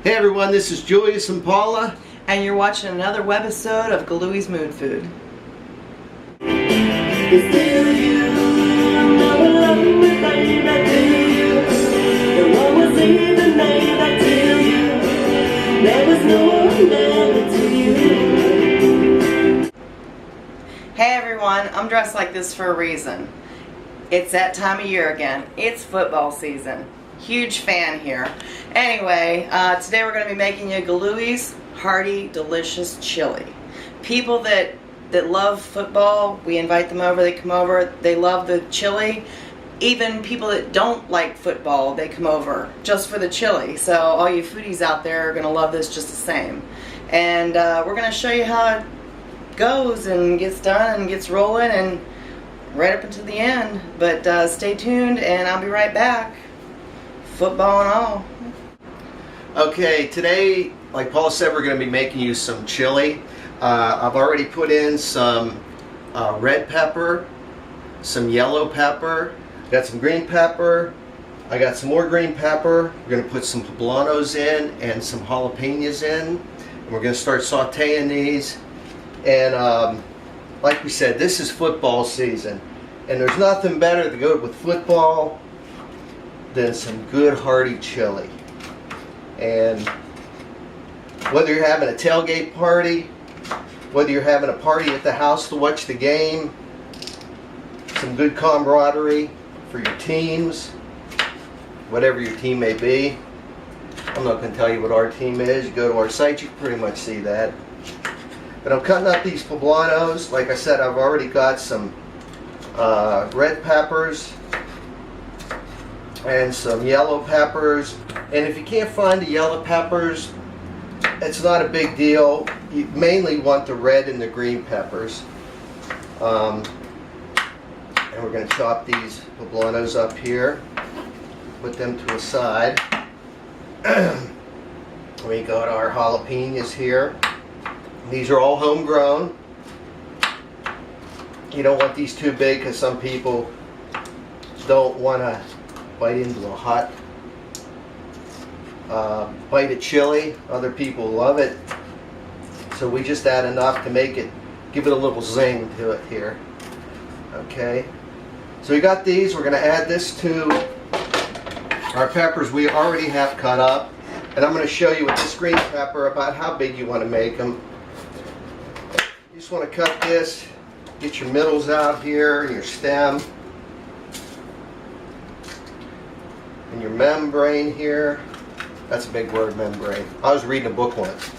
Hey everyone, this is Julius and Paula. And you're watching another webisode of Galui's Mood Food. Hey everyone, I'm dressed like this for a reason. It's that time of year again. It's football season. Huge fan here. Anyway, today we're going to be making you Galui's hearty, delicious chili. People that love football, we invite them over, they come over, they love the chili. Even people that don't like football, they come over just for the chili. So all you foodies out there are going to love this just the same. And we're going to show you how it goes and gets done and gets rolling and right up until the end. But stay tuned and I'll be right back. Football and all. Okay, today, like Paul said, we're going to be making you some chili. I've already put in some red pepper, some yellow pepper, got some green pepper, I got some more green pepper. We're going to put some Poblanos in and some jalapeños in. And we're going to start sauteing these. And like we said, this is football season. And there's nothing better to go with football than some good hearty chili. And whether you're having a tailgate party, whether you're having a party at the house to watch the game, some good camaraderie for your teams, whatever your team may be. I'm not going to tell you what our team is. You go to our site, you can pretty much see that. But I'm cutting up these Poblanos. Like I said, I've already got some red peppers and some yellow peppers. And if you can't find the yellow peppers, it's not a big deal. You mainly want the red and the green peppers. And we're going to chop these Poblanos up here, put them to a side. We got our jalapeños here. These are all homegrown. You don't want these too big because some people don't want to bite into a hot bite of chili. Other people love it. So we just add enough to make it, give it a little zing to it here. Okay. So we got these. We're going to add this to our peppers we already have cut up. And I'm going to show you with this green pepper about how big you want to make them. You just want to cut this, get your middles out here, and your stem. And your membrane here. That's a big word, membrane. I was reading a book once.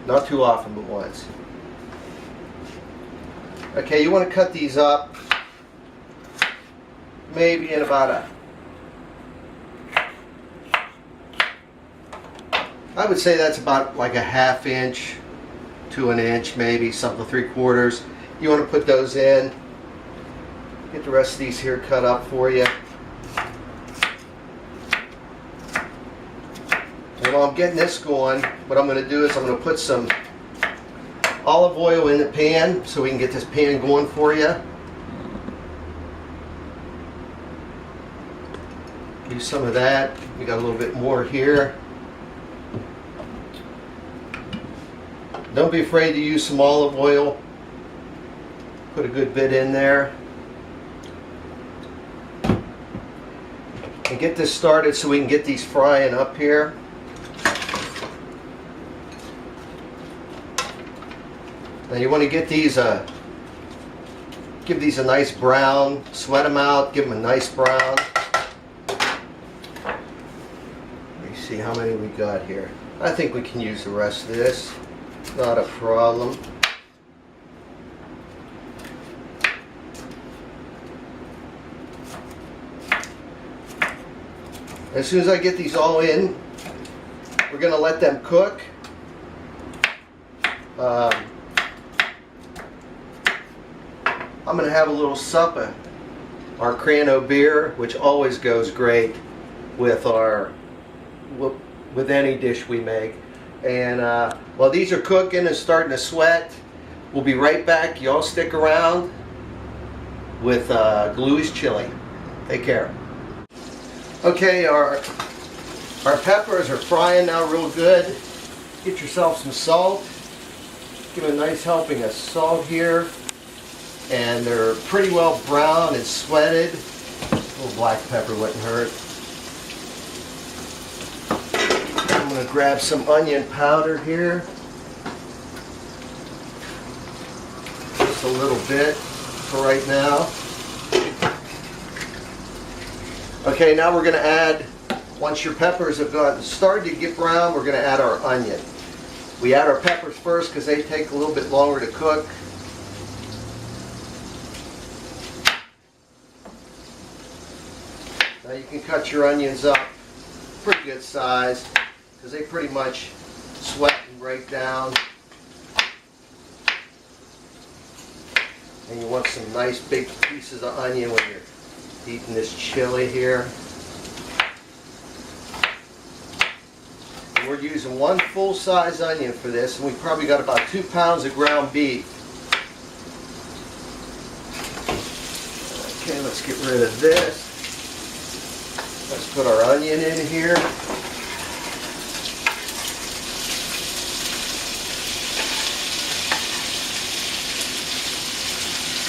Not too often, but once. Okay, you want to cut these up maybe in about I would say that's about like a ½ inch to an inch, maybe something 3/4. You want to put those in. Get the rest of these here cut up for you. And while I'm getting this going, what I'm going to do is I'm going to put some olive oil in the pan so we can get this pan going for you. Use some of that. We got a little bit more here. Don't be afraid to use some olive oil. Put a good bit in there. And get this started so we can get these frying up here. Now you want to get these, give these a nice brown, sweat them out, give them a nice brown. Let me see how many we got here. I think we can use the rest of this, not a problem. As soon as I get these all in, we're going to let them cook. I'm going to have a little sup of our Crano beer, which always goes great with with any dish we make. And while these are cooking and starting to sweat, we'll be right back. Y'all stick around with Galui's chili. Take care. Okay, our Our peppers are frying now real good. Get yourself some salt. Give a nice helping of salt here. And they're pretty well brown and sweated. A little black pepper wouldn't hurt. I'm going to grab some onion powder here. Just a little bit for right now. Okay, now we're going to add, once your peppers have started to get brown, we're going to add our onion. We add our peppers first because they take a little bit longer to cook. Now you can cut your onions up pretty good size because they pretty much sweat and break down. And you want some nice big pieces of onion when you're eating this chili here. And we're using one full-size onion for this, and we probably got about 2 pounds of ground beef. Okay, let's get rid of this. Let's put our onion in here.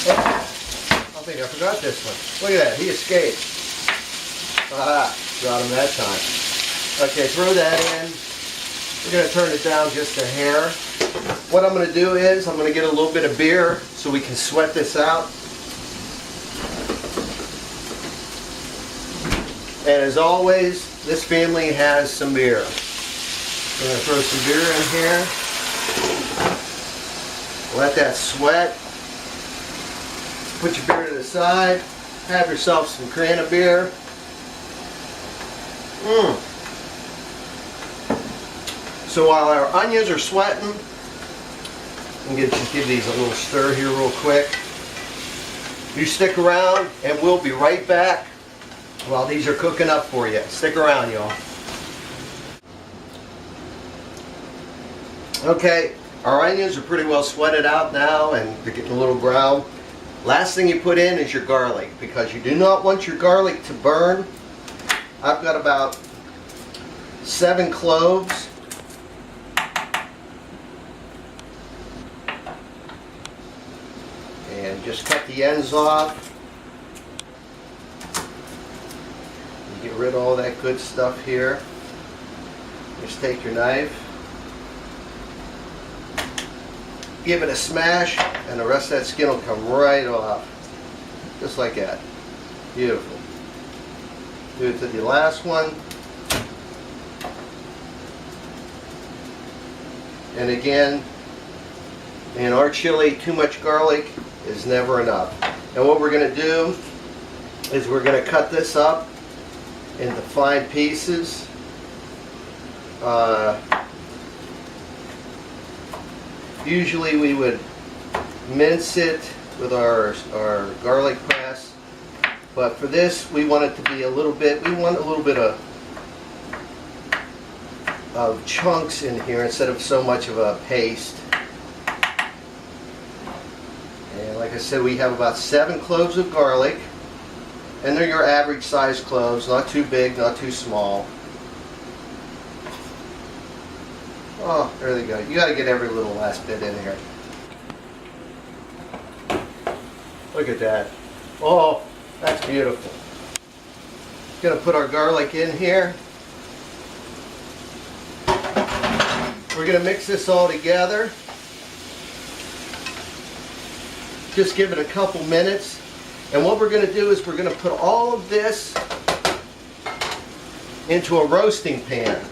I think I forgot this one. Look at that, he escaped. Ah, got him that time. Okay, throw that in. We're going to turn it down just a hair. What I'm going to do is I'm going to get a little bit of beer so we can sweat this out. And as always, this family has some beer. We're going to throw some beer in here. Let that sweat. Put your beer to the side. Have yourself some can of beer. So while our onions are sweating, I'm going to give these a little stir here real quick. You stick around and we'll be right back while these are cooking up for you. Stick around, y'all. Okay, our onions are pretty well sweated out now and they're getting a little brown. Last thing you put in is your garlic because you do not want your garlic to burn. I've got about 7 cloves. And just cut the ends off. You get rid of all that good stuff here. Just take your knife. Give it a smash and the rest of that skin will come right off. Just like that. Beautiful. Do it to the last one. And again, in our chili, too much garlic is never enough. And what we're going to do is we're going to cut this up into fine pieces. Usually we would mince it with our garlic press, but for this we want it to be a little bit, we want a little bit of chunks in here instead of so much of a paste. And like I said, we have about 7 cloves of garlic, and they're your average size cloves, not too big, not too small. Oh, there they go. You got to get every little last bit in here. Look at that. Oh, that's beautiful. Going to put our garlic in here. We're going to mix this all together. Just give it a couple minutes. And what we're going to do is we're going to put all of this into a roasting pan.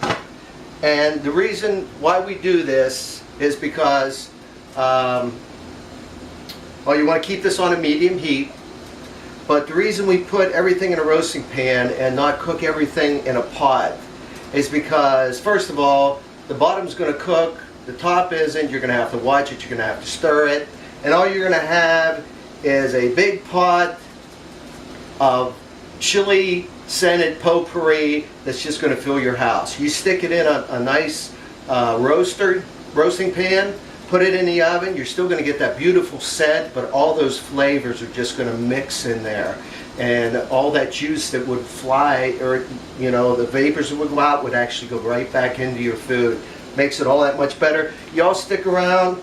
And the reason why we do this is because well, you want to keep this on a medium heat, but the reason we put everything in a roasting pan and not cook everything in a pot is because, first of all, the bottom's going to cook, the top isn't. You're going to have to watch it, you're going to have to stir it, and all you're going to have is a big pot of chili scented potpourri that's just going to fill your house. You stick it in a nice roasting pan, Put it in the oven. You're still going to get that beautiful scent, but all those flavors are just going to mix in there. And all that juice that would fly, or you know, the vapors that would go out would actually go right back into your food. Makes it all that much better. Y'all stick around.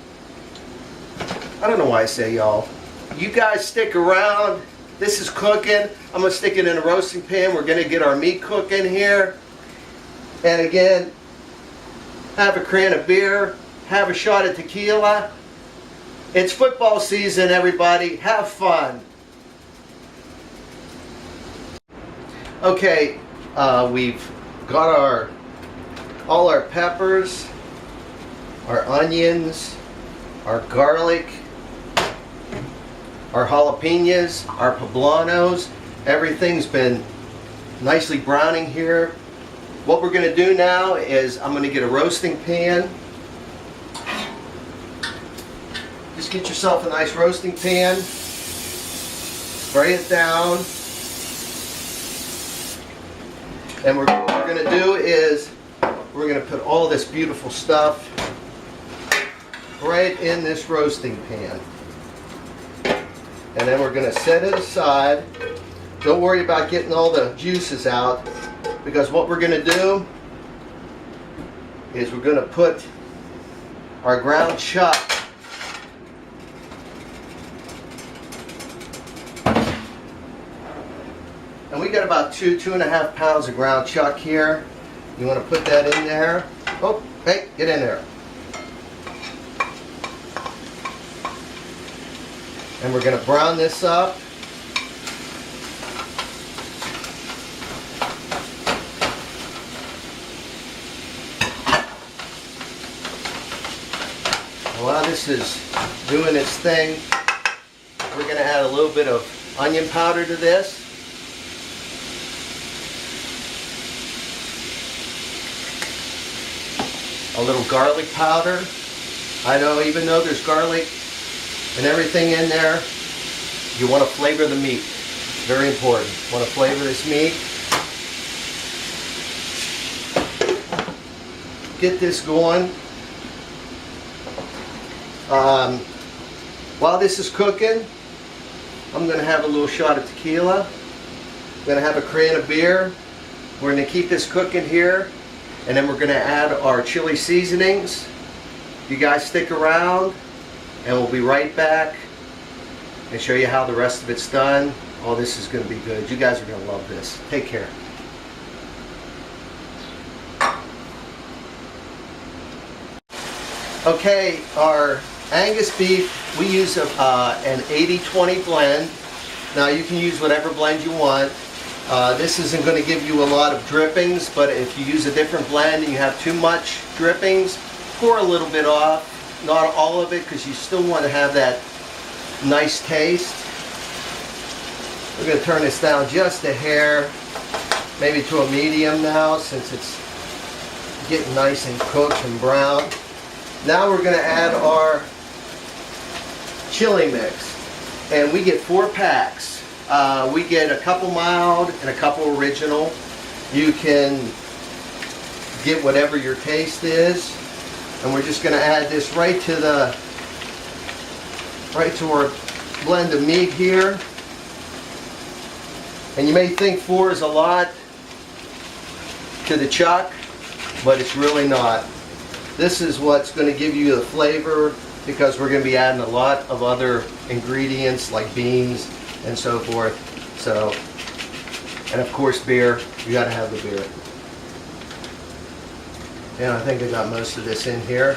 I don't know why I say y'all. You guys stick around. This is cooking. I'm going to stick it in a roasting pan. We're going to get our meat cooking here. And again, have a can of beer. Have a shot of tequila. It's football season, everybody. Have fun. Okay, we've got all our peppers, our onions, our garlic, our jalapeños, our poblanos. Everything's been nicely browning here. What we're going to do now is I'm going to get a roasting pan. Just get yourself a nice roasting pan. Spray it down. And what we're going to do is we're going to put all this beautiful stuff right in this roasting pan. And then we're going to set it aside. Don't worry about getting all the juices out, because what we're going to do is we're going to put our ground chuck and we got about 2.5 pounds of ground chuck here. You want to put that in there. Oh, hey, get in there. And we're going to brown this up. While this is doing its thing, we're going to add a little bit of onion powder to this. A little garlic powder. I know, even though there's garlic and everything in there, you want to flavor the meat. Very important. You want to flavor this meat. Get this going. While this is cooking, I'm going to have a little shot of tequila. I'm going to have a can of beer. We're going to keep this cooking here. And then we're going to add our chili seasonings. You guys stick around and we'll be right back and show you how the rest of it's done. Oh, this is going to be good. You guys are going to love this. Take care. Okay, our Angus beef, we use an 80-20 blend. Now you can use whatever blend you want. This isn't going to give you a lot of drippings, but if you use a different blend and you have too much drippings, pour a little bit off. Not all of it, because you still want to have that nice taste. We're going to turn this down just a hair, maybe to a medium now, since it's getting nice and cooked and brown. Now we're going to add our chili mix, and we get 4 packs. We get a couple mild and a couple original. You can get whatever your taste is, and we're just going to add this right to our blend of meat here. And you may think 4 is a lot to the chuck, but it's really not. This is what's going to give you the flavor, because we're going to be adding a lot of other ingredients like beans and so forth. So, and of course beer. You got to have the beer. And I think I got most of this in here.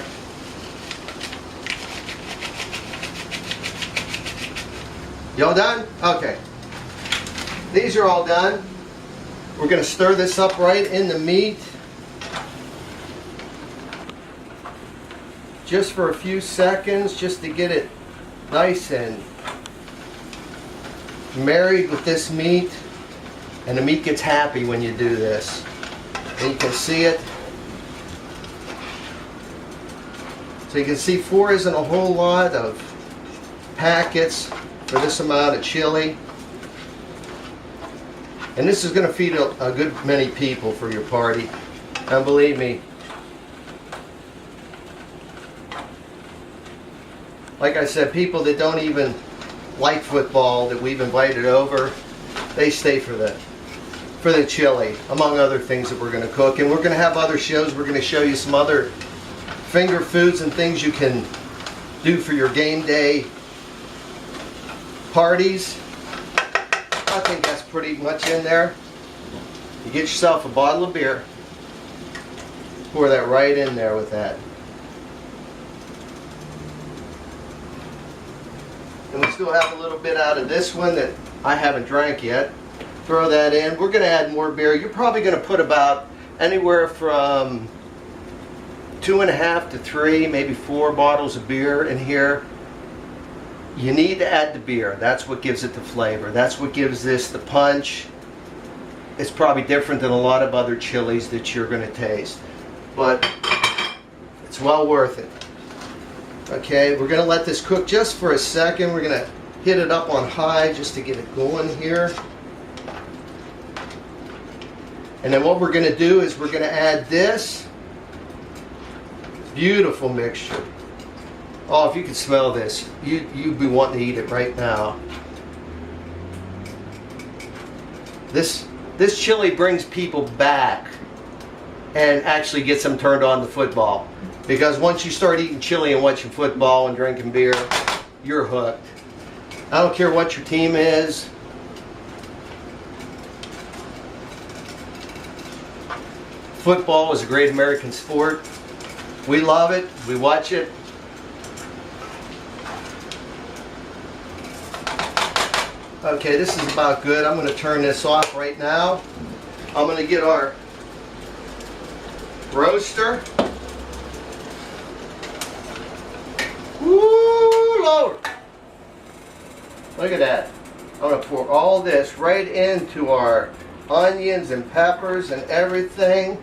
Y'all done? Okay. These are all done. We're going to stir this up right in the meat. Just for a few seconds, just to get it nice and married with this meat. And the meat gets happy when you do this. And you can see it. So you can see 4 isn't a whole lot of packets for this amount of chili. And this is going to feed a good many people for your party. And believe me, like I said, people that don't even like football that we've invited over, they stay for the chili, among other things that we're going to cook. And we're going to have other shows. We're going to show you some other finger foods and things you can do for your game day parties. I think that's pretty much in there. You get yourself a bottle of beer, pour that right in there with that. And we still have a little bit out of this one that I haven't drank yet. Throw that in. We're going to add more beer. You're probably going to put about anywhere from 2.5 to 3, maybe 4 bottles of beer in here. You need to add the beer. That's what gives it the flavor. That's what gives this the punch. It's probably different than a lot of other chilies that you're going to taste. But it's well worth it. Okay, we're going to let this cook just for a second. We're going to hit it up on high just to get it going here. And then what we're going to do is we're going to add this beautiful mixture. Oh, if you could smell this, you'd be wanting to eat it right now. This chili brings people back and actually gets them turned on to football. Because once you start eating chili and watching football and drinking beer, you're hooked. I don't care what your team is. Football is a great American sport. We love it. We watch it. Okay, this is about good. I'm going to turn this off right now. I'm going to get our roaster. Woo, Lord. Look at that. I'm going to pour all this right into our onions and peppers and everything.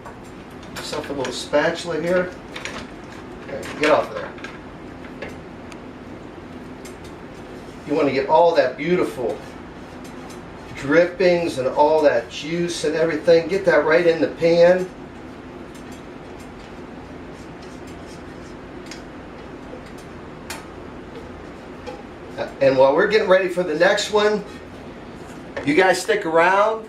Myself a little spatula here. Okay, get off of there. You want to get all that beautiful drippings and all that juice and everything. Get that right in the pan. And while we're getting ready for the next one, you guys stick around.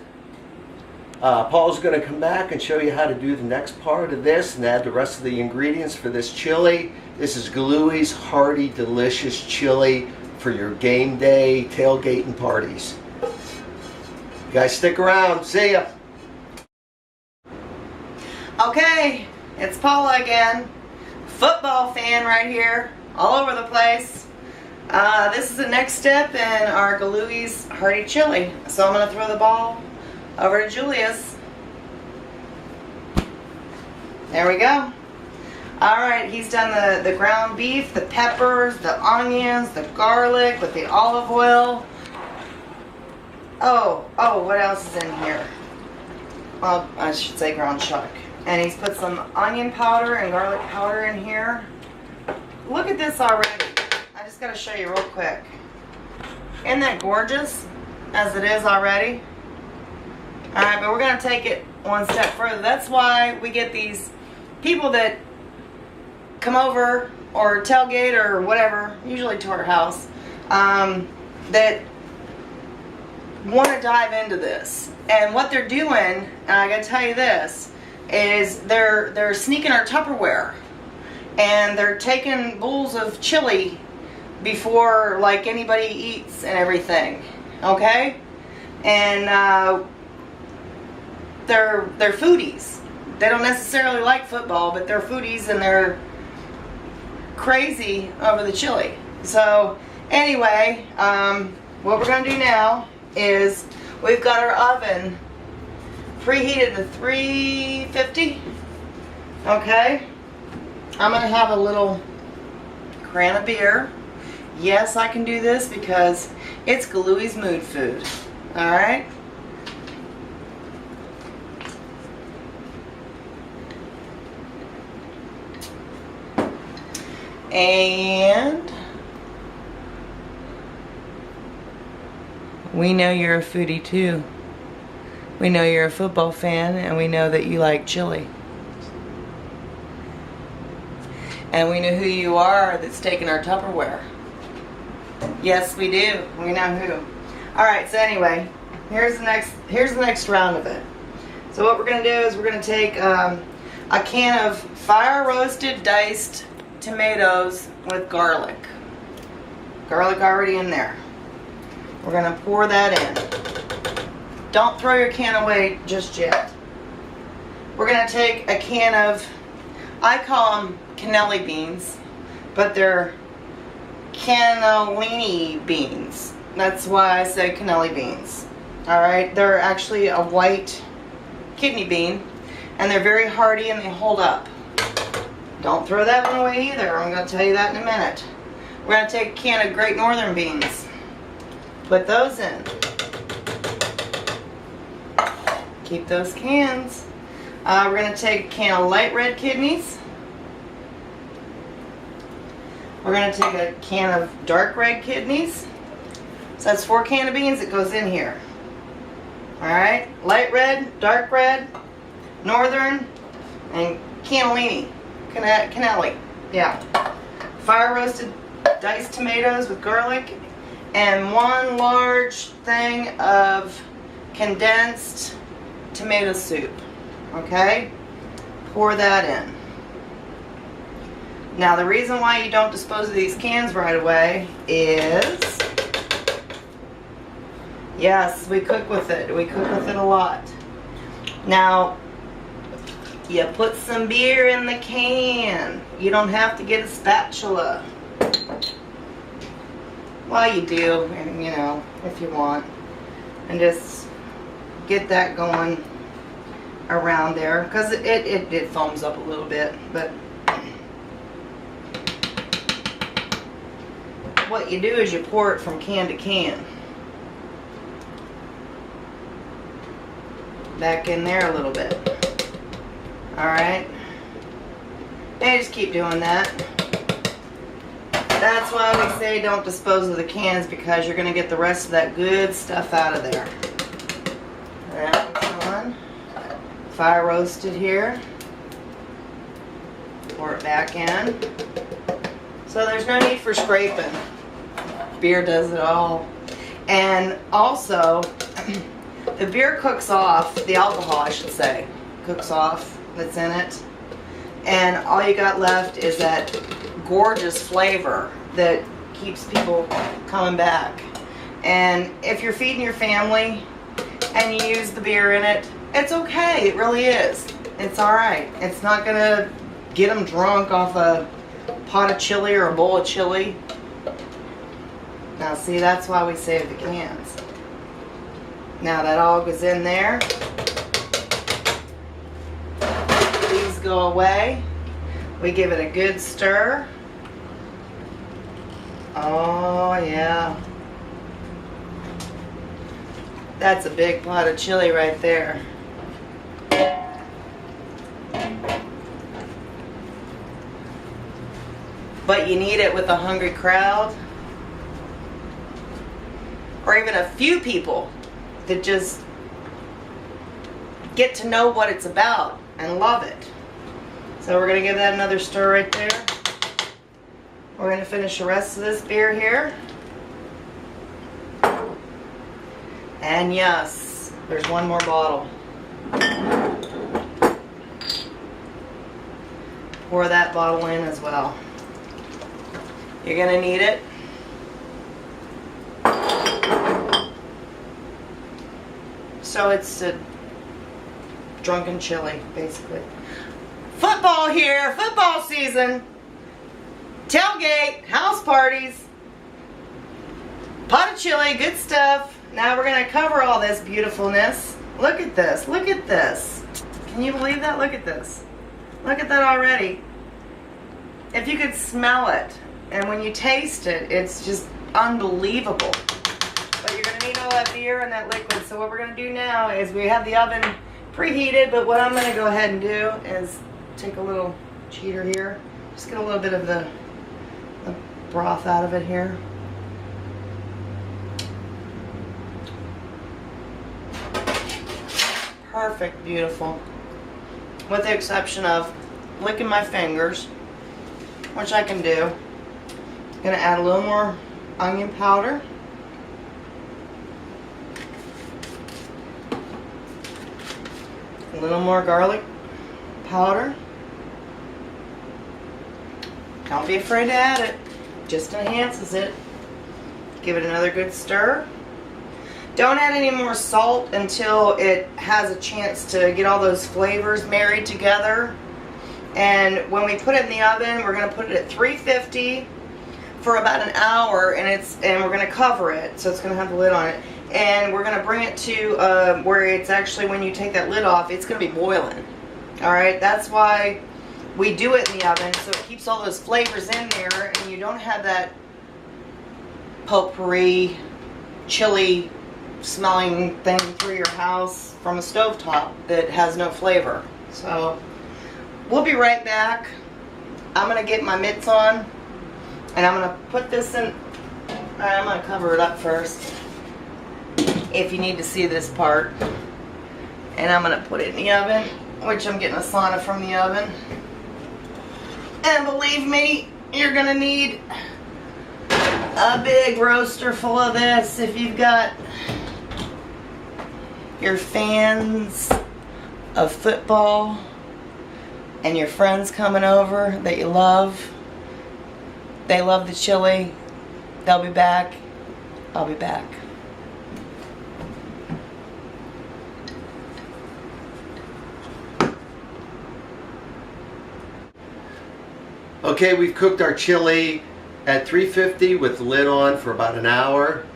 Paul's going to come back and show you how to do the next part of this and add the rest of the ingredients for this chili. This is Galui's hearty, delicious chili for your game day tailgating parties. You guys stick around. See ya. Okay, it's Paula again. Football fan right here, all over the place. This is the next step in our Galui's hearty chili. So I'm going to throw the ball over to Julius. There we go. Alright, he's done the ground beef, the peppers, the onions, the garlic with the olive oil. Oh, what else is in here? Well, I should say ground chuck. And he's put some onion powder and garlic powder in here. Look at this already. I just got to show you real quick. Isn't that gorgeous as it is already? Alright, but we're going to take it one step further. That's why we get these people that come over or tailgate or whatever, usually to our house, that want to dive into this. And what they're doing, and I got to tell you this, is they're sneaking our Tupperware. And they're taking bowls of chili before like anybody eats and everything. Okay? And they're foodies. They don't necessarily like football, but they're foodies and they're crazy over the chili. So anyway, what we're going to do now is we've got our oven preheated to 350. Okay? I'm going to have a little can of beer. Yes, I can do this because it's Galui's mood food. Alright? And we know you're a foodie too. We know you're a football fan and we know that you like chili. And we know who you are that's taking our Tupperware. Yes, we do. We know who. All right. So anyway, here's the next round of it. So what we're gonna do is we're gonna take a can of fire roasted diced tomatoes with garlic. Garlic already in there. We're gonna pour that in. Don't throw your can away just yet. We're gonna take a can of, I call them Cannellini beans, but they're Cannellini beans. That's why I say Cannellini beans. Alright, they're actually a white kidney bean, and they're very hearty and they hold up. Don't throw that one away either. I'm going to tell you that in a minute. We're going to take a can of Great Northern beans. Put those in. Keep those cans. We're going to take a can of light red kidneys. We're going to take a can of dark red kidneys. So that's 4 cans of beans that goes in here. Alright, light red, dark red, northern, and cannellini. Cannelli. Yeah. Fire roasted diced tomatoes with garlic, and 1 large thing of condensed tomato soup. Okay? Pour that in. Now the reason why you don't dispose of these cans right away is, yes, we cook with it. We cook with it a lot. Now, you put some beer in the can. You don't have to get a spatula. Well, you do, you know, if you want. And just get that going around there, because it foams up a little bit. But what you do is you pour it from can to can. Back in there a little bit. Alright? And just keep doing that. That's why we say don't dispose of the cans, because you're going to get the rest of that good stuff out of there. That one's on. Fire roasted here. Pour it back in. So there's no need for scraping. Beer does it all. And also, the beer cooks off, the alcohol I should say, cooks off that's in it. And all you got left is that gorgeous flavor that keeps people coming back. And if you're feeding your family and you use the beer in it, it's okay. It really is. It's alright. It's not going to get them drunk off a pot of chili or a bowl of chili. Now see, that's why we save the cans. Now that all goes in there. These go away. We give it a good stir. Oh yeah. That's a big pot of chili right there. But you need it with a hungry crowd, or even a few people that just get to know what it's about and love it. So we're going to give that another stir right there. We're going to finish the rest of this beer here. And yes, there's one more bottle. Pour that bottle in as well. You're going to need it. So it's a drunken chili, basically. Football here, football season. Tailgate, house parties, pot of chili, good stuff. Now we're going to cover all this beautifulness. Look at this, look at this. Can you believe that? Look at this. Look at that already. If you could smell it, and when you taste it, it's just unbelievable. But you're going to need all that beer and that liquid. So what we're going to do now is we have the oven preheated, but what I'm going to go ahead and do is take a little cheater here. Just get a little bit of the broth out of it here. Perfect, beautiful. With the exception of licking my fingers, which I can do. I'm going to add a little more onion powder. A little more garlic powder. Don't be afraid to add it. Just enhances it. Give it another good stir. Don't add any more salt until it has a chance to get all those flavors married together. And when we put it in the oven, we're going to put it at 350 for about an hour, and we're going to cover it, so it's going to have the lid on it. And we're going to bring it to where it's actually, when you take that lid off, it's going to be boiling. Alright, that's why we do it in the oven, so it keeps all those flavors in there, and you don't have that potpourri, chili smelling thing through your house from a stovetop that has no flavor. So we'll be right back. I'm going to get my mitts on, and I'm going to put this in. Alright, I'm going to cover it up first, if you need to see this part. And I'm going to put it in the oven, which I'm getting a sauna from the oven. And believe me, you're going to need a big roaster full of this if you've got your fans of football and your friends coming over that you love. They love the chili. They'll be back. I'll be back. Okay, we've cooked our chili at 350 with the lid on for about an hour.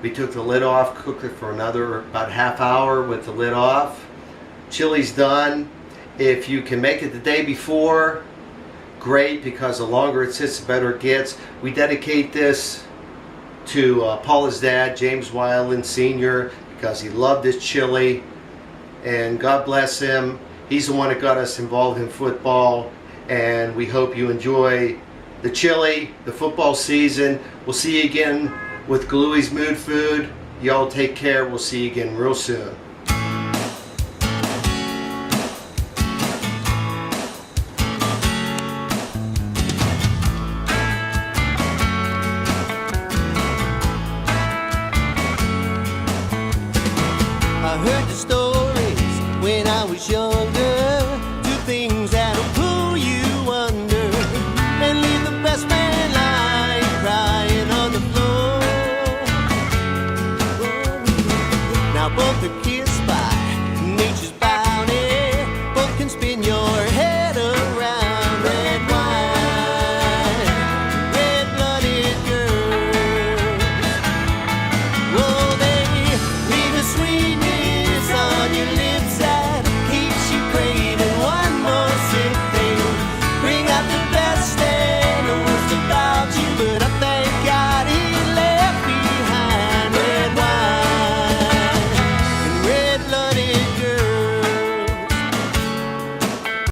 We took the lid off, cooked it for another about half hour with the lid off. Chili's done. If you can make it the day before, great, because the longer it sits, the better it gets. We dedicate this to Paula's dad, James Weiland Sr., because he loved this chili, and God bless him. He's the one that got us involved in football, and we hope you enjoy the chili, the football season. We'll see you again with Galui's Mood Food. Y'all take care. We'll see you again real soon. I heard the stories when I was younger, do things that'll pull you under and leave the best man lying crying on the floor. Now both the kids